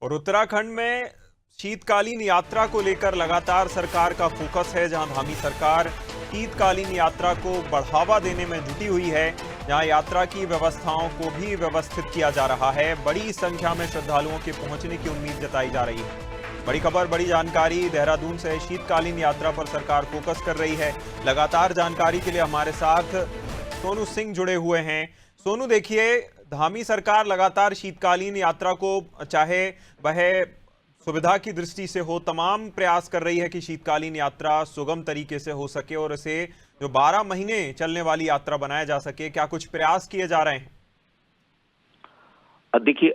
और उत्तराखंड में शीतकालीन यात्रा को लेकर लगातार सरकार का फोकस है। जहां धामी सरकार शीतकालीन यात्रा को बढ़ावा देने में जुटी हुई है, जहां यात्रा की व्यवस्थाओं को भी व्यवस्थित किया जा रहा है। बड़ी संख्या में श्रद्धालुओं के पहुंचने की उम्मीद जताई जा रही है। बड़ी खबर, बड़ी जानकारी देहरादून से। शीतकालीन यात्रा पर सरकार फोकस कर रही है। लगातार जानकारी के लिए हमारे साथ सोनू सिंह जुड़े हुए हैं। सोनू, देखिए, धामी सरकार लगातार शीतकालीन यात्रा को, चाहे वह सुविधा की दृष्टि से हो, तमाम प्रयास कर रही है कि शीतकालीन यात्रा सुगम तरीके से हो सके और इसे जो 12 महीने चलने वाली यात्रा बनाया जा सके। क्या कुछ प्रयास किए जा रहे हैं? देखिए,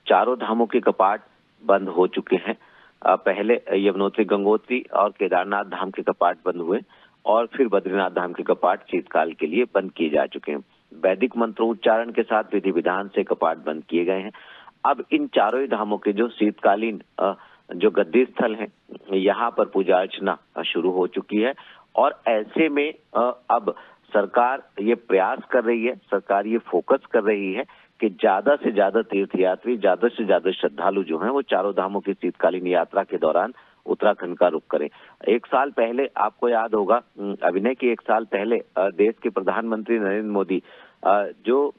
चारों धामों के कपाट बंद हो चुके हैं। पहले यमुनोत्री, गंगोत्री और केदारनाथ धाम के कपाट बंद हुए और फिर बद्रीनाथ धाम के कपाट शीतकाल के लिए बंद किए जा चुके हैं। वैदिक मंत्रोच्चारण के साथ विधि विधान से कपाट बंद किए गए हैं। अब इन चारों ही धामों के जो शीतकालीन जो गद्दी स्थल हैं, यहाँ पर पूजा अर्चना शुरू हो चुकी है। और ऐसे में अब सरकार ये प्रयास कर रही है, सरकार ये फोकस कर रही है कि ज्यादा से ज्यादा तीर्थयात्री, ज्यादा से ज्यादा श्रद्धालु जो हैं वो चारों धामों की शीतकालीन यात्रा के दौरान उत्तराखंड का रुख करें। एक साल पहले आपको याद होगा, अभिनय की, एक साल पहले देश के प्रधानमंत्री नरेंद्र मोदी जो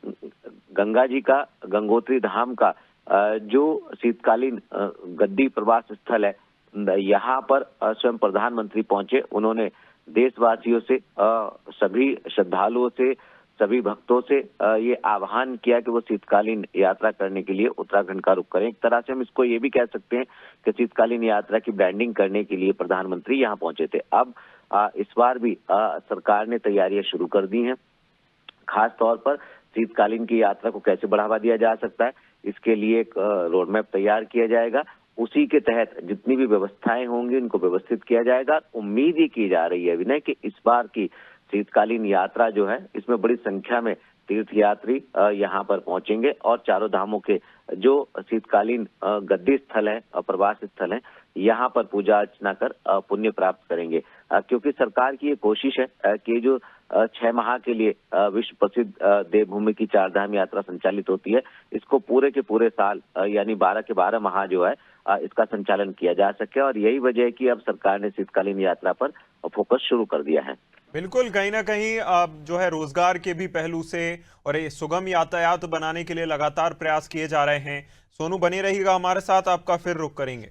गंगा जी का, गंगोत्री धाम का जो शीतकालीन गद्दी प्रवास स्थल है, यहाँ पर स्वयं प्रधानमंत्री पहुंचे। उन्होंने देशवासियों से, सभी श्रद्धालुओं से, सभी भक्तों से ये आह्वान किया कि वो शीतकालीन यात्रा करने के लिए उत्तराखंड का रुख करें। एक तरह से हम इसको ये भी कह सकते हैं कि शीतकालीन यात्रा की ब्रांडिंग करने के लिए प्रधानमंत्री यहाँ पहुंचे थे। अब इस बार भी सरकार ने तैयारियां शुरू कर दी हैं। खास तौर पर शीतकालीन की यात्रा को कैसे बढ़ावा दिया जा सकता है, इसके लिए एक रोड मैप तैयार किया जाएगा। उसी के तहत जितनी भी व्यवस्थाएं होंगी उनको व्यवस्थित किया जाएगा। उम्मीद ये की जा रही है विनय कि इस बार की शीतकालीन यात्रा जो है, इसमें बड़ी संख्या में तीर्थयात्री यहाँ पर पहुंचेंगे और चारों धामों के जो शीतकालीन गद्दी स्थल है, प्रवास स्थल है, यहाँ पर पूजा अर्चना कर पुण्य प्राप्त करेंगे। क्योंकि सरकार की ये कोशिश है कि जो 6 माह के लिए विश्व प्रसिद्ध देवभूमि की चारधाम यात्रा संचालित होती है, इसको पूरे के पूरे साल यानी 12 के 12 माह जो है इसका संचालन किया जा सके। और यही वजह है कि अब सरकार ने शीतकालीन यात्रा पर फोकस शुरू कर दिया है। बिल्कुल, कहीं ना कहीं अब जो है रोजगार के भी पहलू से और ये सुगम यातायात बनाने के लिए लगातार प्रयास किए जा रहे हैं। सोनू, बने रहिएगा हमारे साथ, आपका फिर रुख करेंगे।